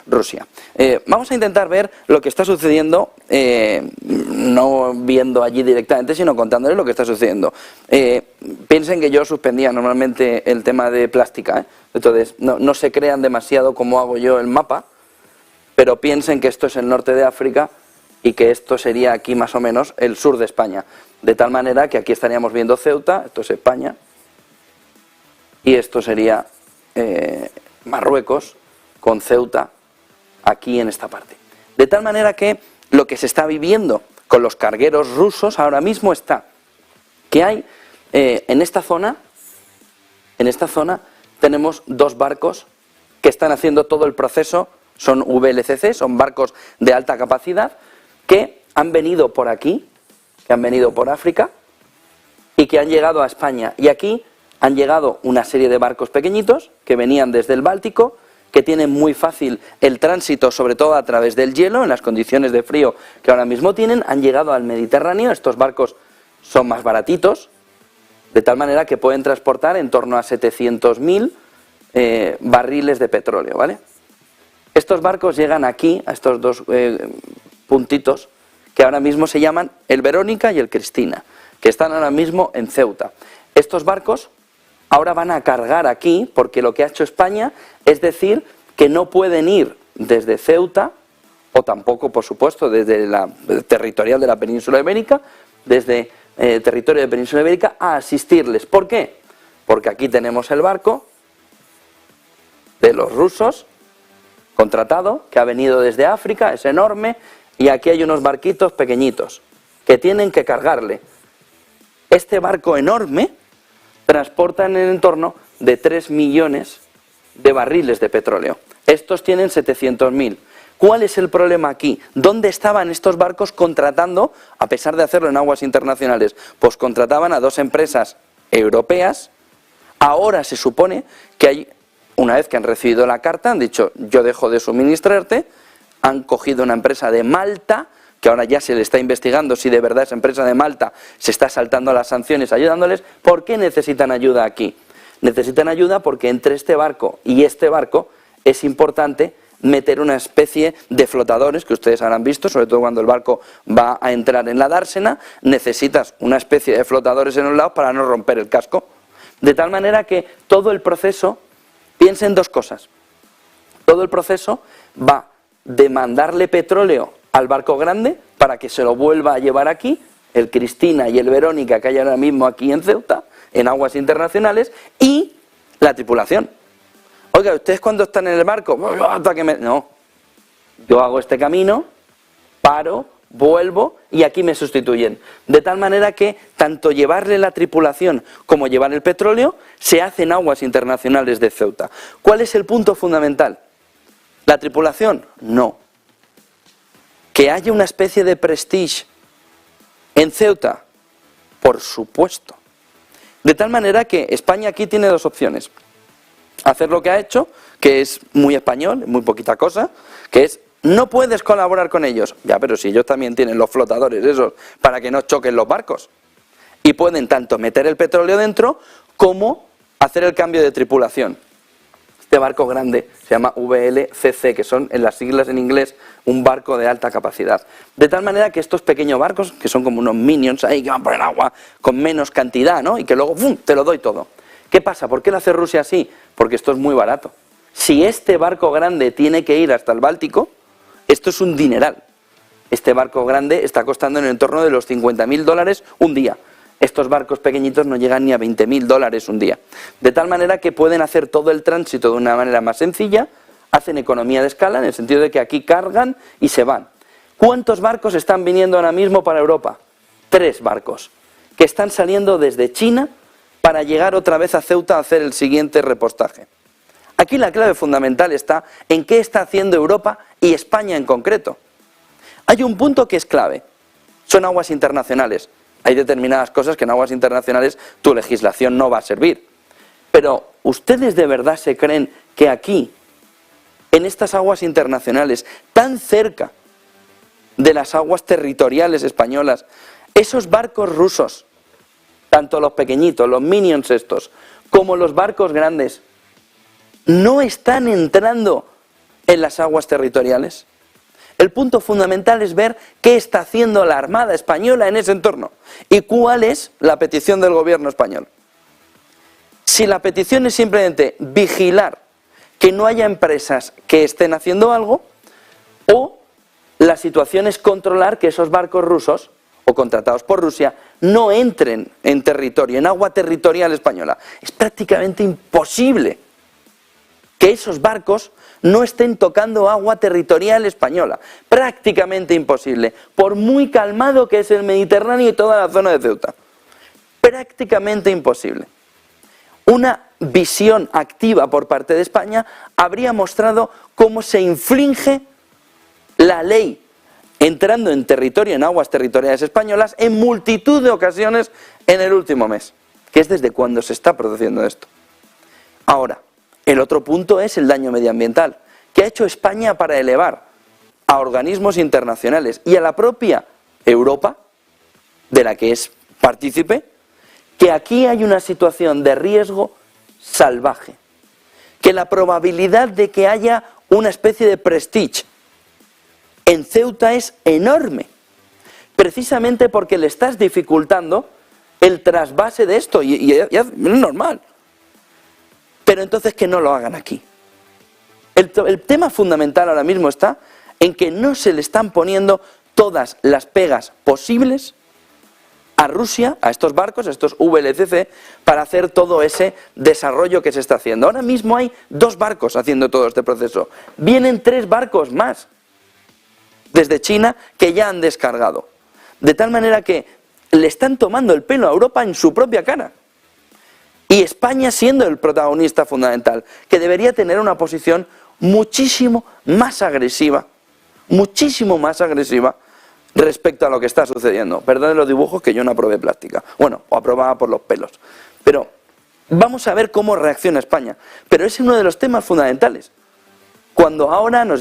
Rusia. Vamos a intentar ver lo que está sucediendo, no viendo allí directamente, sino contándoles lo que está sucediendo. Piensen que yo suspendía normalmente el tema de plástica, entonces no se crean demasiado como hago yo el mapa, pero piensen que esto es el norte de África y que esto sería aquí más o menos el sur de España. De tal manera que aquí estaríamos viendo Ceuta, esto es España, y esto sería Marruecos, con Ceuta aquí en esta parte. De tal manera que lo que se está viviendo con los cargueros rusos ahora mismo está que hay en esta zona tenemos dos barcos que están haciendo todo el proceso, son VLCC, son barcos de alta capacidad que han venido por aquí, que han venido por África y que han llegado a España. Y aquí han llegado una serie de barcos pequeñitos que venían desde el Báltico, que tienen muy fácil el tránsito, sobre todo a través del hielo, en las condiciones de frío que ahora mismo tienen, han llegado al Mediterráneo. Estos barcos son más baratitos, de tal manera que pueden transportar en torno a 700.000 barriles de petróleo, ¿vale? Estos barcos llegan aquí, a estos dos puntitos, que ahora mismo se llaman el Verónica y el Cristina, que están ahora mismo en Ceuta. Estos barcos ahora van a cargar aquí, porque lo que ha hecho España es decir que no pueden ir desde Ceuta, o tampoco, por supuesto, desde la territorial de la península ibérica, desde territorio de península ibérica, a asistirles. ¿Por qué? Porque aquí tenemos el barco de los rusos, contratado, que ha venido desde África, es enorme, y aquí hay unos barquitos pequeñitos, que tienen que cargarle. Este barco enorme transporta en el entorno de 3 millones de barriles de petróleo. Estos tienen 700.000. ¿Cuál es el problema aquí? ¿Dónde estaban estos barcos contratando, a pesar de hacerlo en aguas internacionales? Pues contrataban a dos empresas europeas. Ahora se supone que hay, una vez que han recibido la carta, han dicho, yo dejo de suministrarte, han cogido una empresa de Malta, que ahora ya se le está investigando si de verdad esa empresa de Malta se está saltando las sanciones ayudándoles. ¿Por qué necesitan ayuda aquí? Necesitan ayuda porque entre este barco y este barco es importante meter una especie de flotadores, que ustedes habrán visto, sobre todo cuando el barco va a entrar en la dársena, necesitas una especie de flotadores en los lados para no romper el casco. De tal manera que todo el proceso, piensen dos cosas, todo el proceso va de mandarle petróleo al barco grande para que se lo vuelva a llevar aquí, el Cristina y el Verónica que hay ahora mismo aquí en Ceuta, en aguas internacionales, y la tripulación. Oiga, ¿ustedes cuando están en el barco? No, yo hago este camino, paro, vuelvo y aquí me sustituyen. De tal manera que tanto llevarle la tripulación como llevar el petróleo se hace en aguas internacionales de Ceuta. ¿Cuál es el punto fundamental? ¿La tripulación? No. ¿Que haya una especie de prestige en Ceuta? Por supuesto. De tal manera que España aquí tiene dos opciones. Hacer lo que ha hecho, que es muy español, muy poquita cosa, que es, no puedes colaborar con ellos. Ya, pero si ellos también tienen los flotadores esos para que no choquen los barcos. Y pueden tanto meter el petróleo dentro como hacer el cambio de tripulación. Este barco grande se llama VLCC, que son en las siglas en inglés un barco de alta capacidad. De tal manera que estos pequeños barcos, que son como unos minions ahí que van por el agua con menos cantidad, ¿no? Y que luego ¡fum!, te lo doy todo. ¿Qué pasa? ¿Por qué lo hace Rusia así? Porque esto es muy barato. Si este barco grande tiene que ir hasta el Báltico, esto es un dineral. Este barco grande está costando en el entorno de los $50.000 un día. Estos barcos pequeñitos no llegan ni a $20.000 un día. De tal manera que pueden hacer todo el tránsito de una manera más sencilla, hacen economía de escala en el sentido de que aquí cargan y se van. ¿Cuántos barcos están viniendo ahora mismo para Europa? 3 barcos, que están saliendo desde China para llegar otra vez a Ceuta a hacer el siguiente repostaje. Aquí la clave fundamental está en qué está haciendo Europa y España en concreto. Hay un punto que es clave, son aguas internacionales. Hay determinadas cosas que en aguas internacionales tu legislación no va a servir. Pero, ¿ustedes de verdad se creen que aquí, en estas aguas internacionales, tan cerca de las aguas territoriales españolas, esos barcos rusos, tanto los pequeñitos, los minions estos, como los barcos grandes, no están entrando en las aguas territoriales. El punto fundamental es ver qué está haciendo la Armada Española en ese entorno y cuál es la petición del gobierno español. Si la petición es simplemente vigilar que no haya empresas que estén haciendo algo, o la situación es controlar que esos barcos rusos o contratados por Rusia no entren en territorio, en agua territorial española. Es prácticamente imposible que esos barcos no estén tocando agua territorial española. Prácticamente imposible, por muy calmado que es el Mediterráneo y toda la zona de Ceuta. Prácticamente imposible. Una visión activa por parte de España habría mostrado cómo se infringe la ley entrando en territorio, en aguas territoriales españolas, en multitud de ocasiones en el último mes, que es desde cuando se está produciendo esto. Ahora, el otro punto es el daño medioambiental, que ha hecho España para elevar a organismos internacionales y a la propia Europa, de la que es partícipe, que aquí hay una situación de riesgo salvaje, que la probabilidad de que haya una especie de prestige en Ceuta es enorme, precisamente porque le estás dificultando el trasvase de esto, y es normal. Pero entonces que no lo hagan aquí. El tema fundamental ahora mismo está en que no se le están poniendo todas las pegas posibles a Rusia, a estos barcos, a estos VLCC, para hacer todo ese desarrollo que se está haciendo. Ahora mismo hay 2 barcos haciendo todo este proceso. Vienen 3 barcos más desde China que ya han descargado. De tal manera que le están tomando el pelo a Europa en su propia cara. Y España siendo el protagonista fundamental, que debería tener una posición muchísimo más agresiva respecto a lo que está sucediendo. Perdón los dibujos, que yo no aprobé plástica. Bueno, o aprobaba por los pelos. Pero vamos a ver cómo reacciona España. Pero ese es uno de los temas fundamentales. Cuando ahora nos